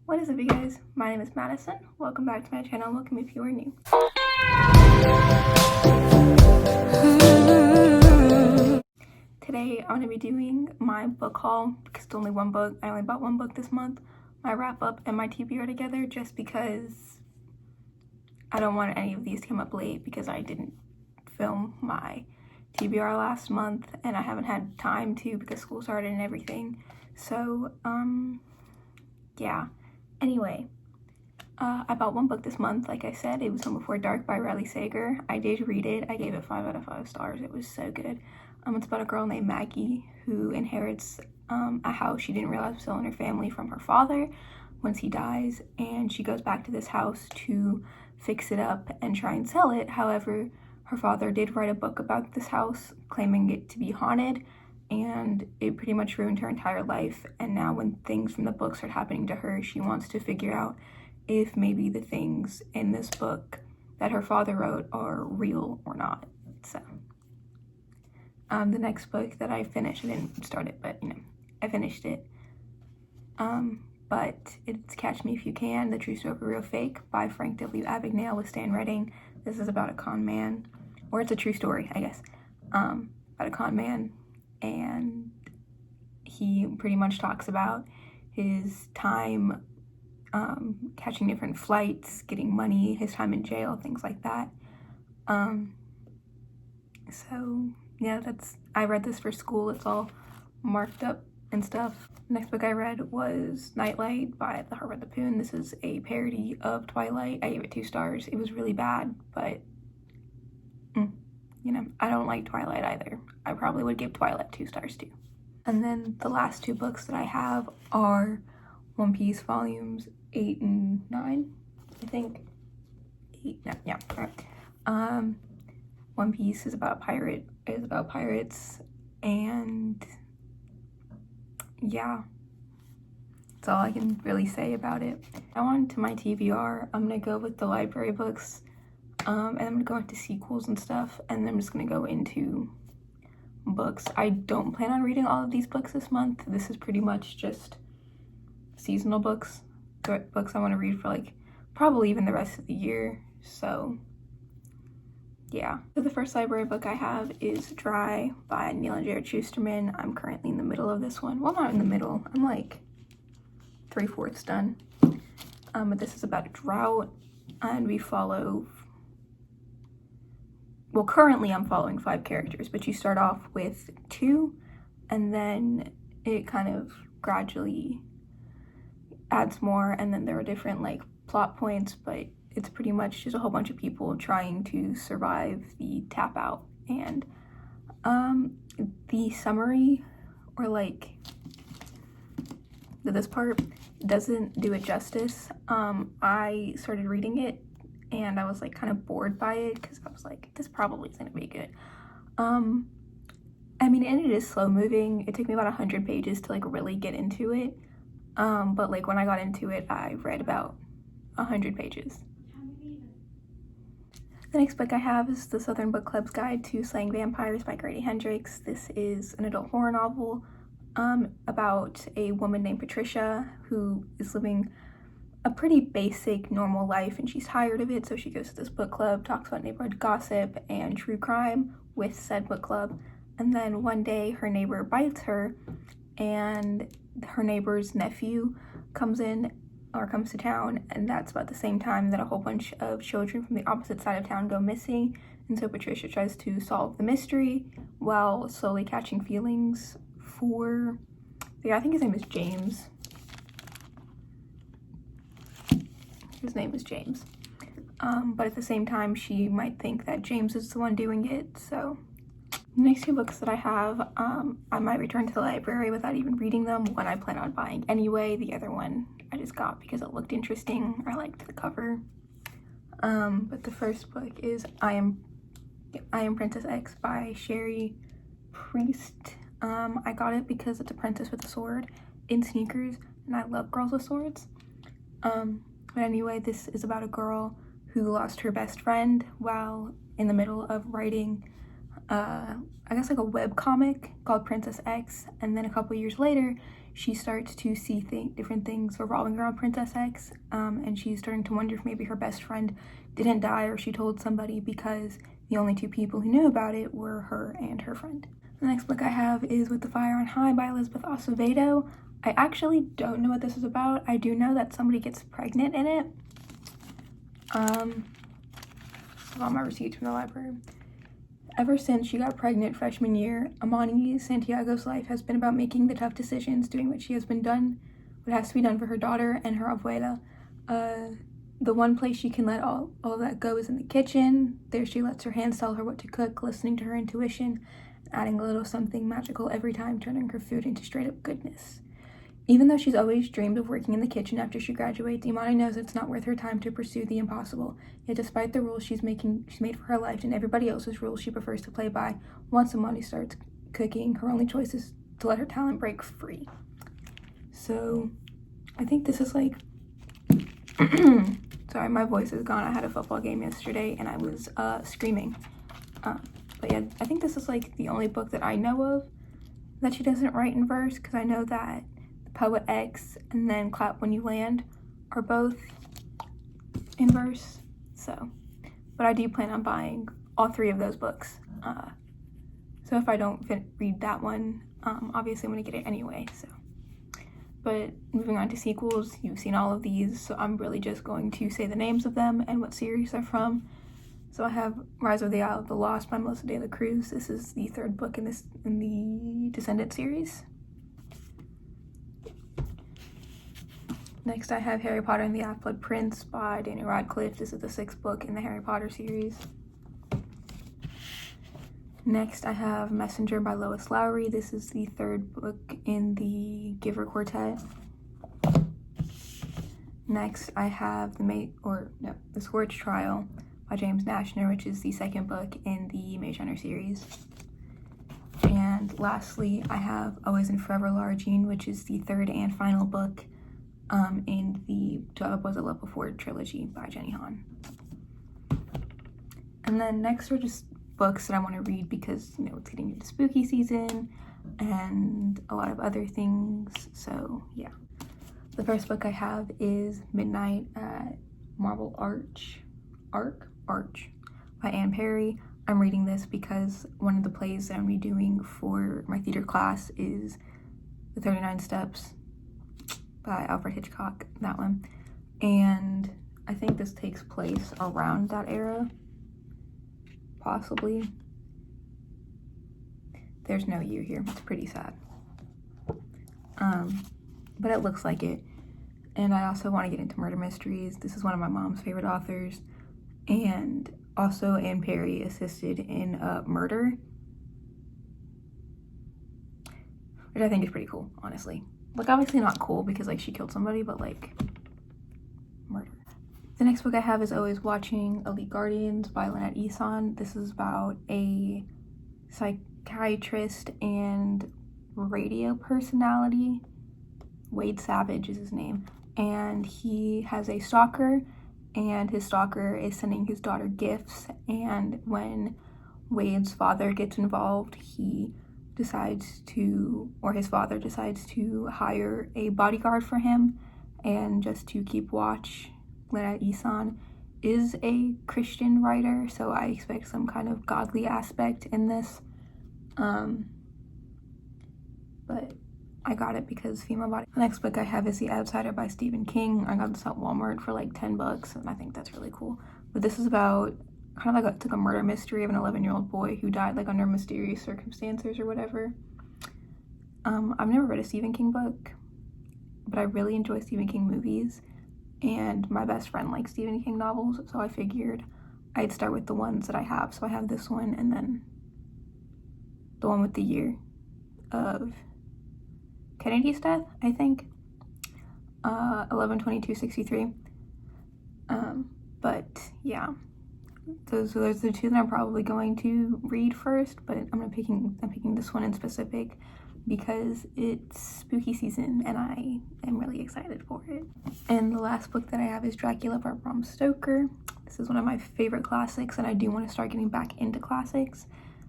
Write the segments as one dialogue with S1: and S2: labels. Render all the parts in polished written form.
S1: What is up, you guys? My name is Madison. Welcome back to my channel. Welcome if you are new. Today I'm going to be doing my book haul because it's only one book. I only bought one book this month. My wrap up and my TBR together just because I don't want any of these to come up late because I didn't film my TBR last month and I haven't had time to because school started and everything. So, yeah. Anyway, I bought one book this month. Like I said, it was Home Before Dark by Riley Sager. I did read it. I gave it 5 out of 5 stars. It was so good. It's about a girl named Maggie who inherits a house she didn't realize was still in her family from her father once he dies, and she goes back to this house to fix it up and try and sell it. However, her father did write a book about this house claiming it to be haunted, and it pretty much ruined her entire life. And now when things from the book start happening to her, she wants to figure out if maybe the things in this book that her father wrote are real or not. So the next book that I finished, I didn't start it, but I finished it. But it's Catch Me If You Can, The True Story of a Real Fake by Frank W. Abagnale with Stan Redding. This is about a con man, or it's a true story, I guess, about a con man, and he pretty much talks about his time catching different flights, getting money, his time in jail, things like that. So yeah, I read this for school. It's all marked up and stuff. The next book I read was Nightlight by The Harvard Lampoon. This is a parody of Twilight. I gave it 2 stars. It was really bad, but I don't like Twilight either. I probably would give Twilight 2 stars too. And then the last 2 books that I have are One Piece volumes 8 and 9, I think. 8, no, yeah, all right. One Piece is about pirates, and yeah, that's all I can really say about it. Now on to my TBR. I'm gonna go with the library books, and I'm gonna go into sequels and stuff, and then I'm just gonna go into books. I don't plan on reading all of these books this month. This is pretty much just seasonal books I want to read for probably even the rest of the year. So yeah. So the first library book I have is Dry by Neil and Jared Schusterman. I'm currently in the middle of this one. Well, not in the middle. I'm like 3/4 done. But this is about a drought, and we follow, well, currently I'm following 5 characters, but you start off with 2, and then it kind of gradually adds more, and then there are different plot points, but it's pretty much just a whole bunch of people trying to survive the tap out. And the summary, or this part, doesn't do it justice. I started reading it and I was kind of bored by it because I was like, this probably isn't gonna be good. I mean, and it is slow moving. It took me about 100 pages to really get into it. But when I got into it, I read about 100 pages. The next book I have is The Southern Book Club's Guide to Slaying Vampires by Grady Hendrix. This is an adult horror novel about a woman named Patricia who is living a pretty basic, normal life, and she's tired of it, so she goes to this book club, talks about neighborhood gossip and true crime with said book club. And then one day her neighbor bites her, and her neighbor's nephew comes to town, and that's about the same time that a whole bunch of children from the opposite side of town go missing. And so Patricia tries to solve the mystery while slowly catching feelings for the guy. I think his name is James. But at the same time, she might think that James is the one doing it. So the next 2 books that I have, I might return to the library without even reading them. One I plan on buying anyway. The other one I just got because it looked interesting. I liked the cover. But the first book is I Am Princess X by Sherry Priest. I got it because it's a princess with a sword in sneakers, and I love girls with swords. But anyway, this is about a girl who lost her best friend while in the middle of writing I guess a web comic called Princess X, and then a couple years later she starts to see different things revolving around Princess X, and she's starting to wonder if maybe her best friend didn't die or she told somebody, because the only two people who knew about it were her and her friend. The next book I have is With the Fire on High by Elizabeth Acevedo. I actually don't know what this is about. I do know that somebody gets pregnant in it. All my receipts from the library. Ever since she got pregnant freshman year, Amani Santiago's life has been about making the tough decisions, doing what has to be done for her daughter and her abuela. The one place she can let all that go is in the kitchen. There she lets her hands tell her what to cook, listening to her intuition, adding a little something magical every time, turning her food into straight up goodness. Even though she's always dreamed of working in the kitchen after she graduates, Imani knows it's not worth her time to pursue the impossible. Yet despite the rules she's made for her life and everybody else's rules she prefers to play by, once Imani starts cooking, her only choice is to let her talent break free. So, I think this is like... Sorry, my voice is gone. I had a football game yesterday and I was screaming. But yeah, I think this is like the only book that I know of that she doesn't write in verse, because I know that Poet X and then Clap When You Land are both in verse. So, but I do plan on buying all three of those books. So if I don't read that one, obviously I'm gonna get it anyway. So, but moving on to sequels, you've seen all of these, so I'm really just going to say the names of them and what series they're from. So I have Rise of the Isle of the Lost by Melissa de la Cruz. This is the third book in the Descendant series. Next I have Harry Potter and the Half-Blood Prince by Daniel Radcliffe. This is the sixth book in the Harry Potter series. Next I have Messenger by Lois Lowry. This is the third book in the Giver Quartet. Next I have The Scourge Trial by James Nashner, which is the second book in the Maze Runner series. And lastly I have Always and Forever Lara Jean, which is the third and final book in the To Love Was a Love Before trilogy by Jenny Han. And then next are just books that I want to read because, you know, it's getting into spooky season and a lot of other things. So yeah, the first book I have is Midnight at Marble Arch by Anne Perry. I'm reading this because one of the plays that I'm redoing for my theater class is The 39 Steps by Alfred Hitchcock, that one. And I think this takes place around that era, possibly. There's no year here, it's pretty sad. But it looks like it. And I also want to get into murder mysteries. This is one of my mom's favorite authors. And also Anne Perry assisted in Murder, which I think is pretty cool, honestly. Like, obviously not cool because, like, she killed somebody, but, like, murder. The next book I have is Always Watching Elite Guardians by Lynette Eason. This is about a psychiatrist and radio personality. Wade Savage is his name. And he has a stalker, and his stalker is sending his daughter gifts. And when Wade's father gets involved, his father decides to hire a bodyguard for him and just to keep watch. Lynette Eason is a Christian writer, so I expect some kind of godly aspect in this. But I got it because female body. The next book I have is The Outsider by Stephen King. I got this at Walmart for like $10, and I think that's really cool. But this is about kind of like a murder mystery of an 11-year-old boy who died like under mysterious circumstances or whatever. I've never read a Stephen King book, but I really enjoy Stephen King movies, and my best friend likes Stephen King novels, so I figured I'd start with the ones that I have. So I have this one and then the one with the year of Kennedy's death, I think, 11/22/63. But yeah, those are the two that I'm probably going to read first, but I'm picking this one in specific because it's spooky season and I am really excited for it. And the last book that I have is Dracula by Bram Stoker. This is one of my favorite classics, and I do want to start getting back into classics,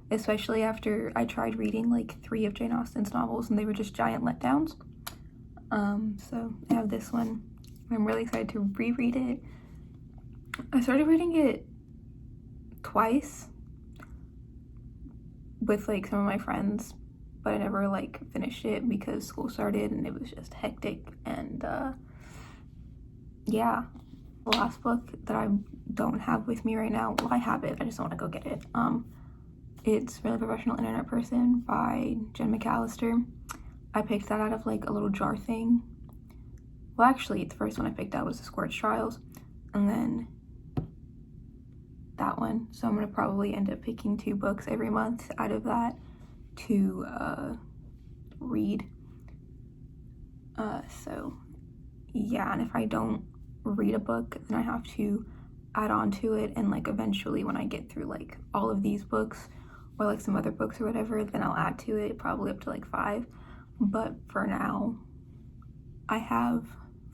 S1: especially after I tried reading like 3 of Jane Austen's novels and they were just giant letdowns. So I have this one. I'm really excited to reread it. I started reading it twice with like some of my friends, but I never like finished it because school started and it was just hectic. And yeah, the last book that I don't have with me right now, well, I have it, I just don't want to go get it. It's Really Professional Internet Person by Jen McAllister. I picked that out of like a little jar thing. Well, actually, the first one I picked out was the Squirts Trials, and then that one. So I'm gonna probably end up picking 2 books every month out of that to read. So yeah, and if I don't read a book, then I have to add on to it, and like eventually when I get through like all of these books or like some other books or whatever, then I'll add to it, probably up to like 5. But for now, I have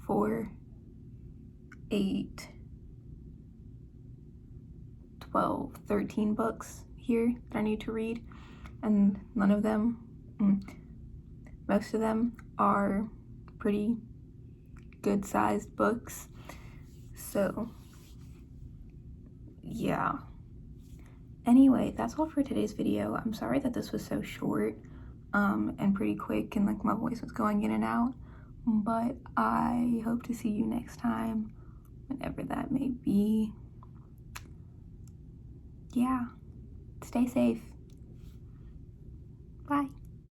S1: 4, 8, 12, 13 books here that I need to read, and none of them, most of them are pretty good sized books. So yeah. Anyway, that's all for today's video. I'm sorry that this was so short and pretty quick, and like my voice was going in and out, but I hope to see you next time, whenever that may be. Yeah, stay safe. Bye.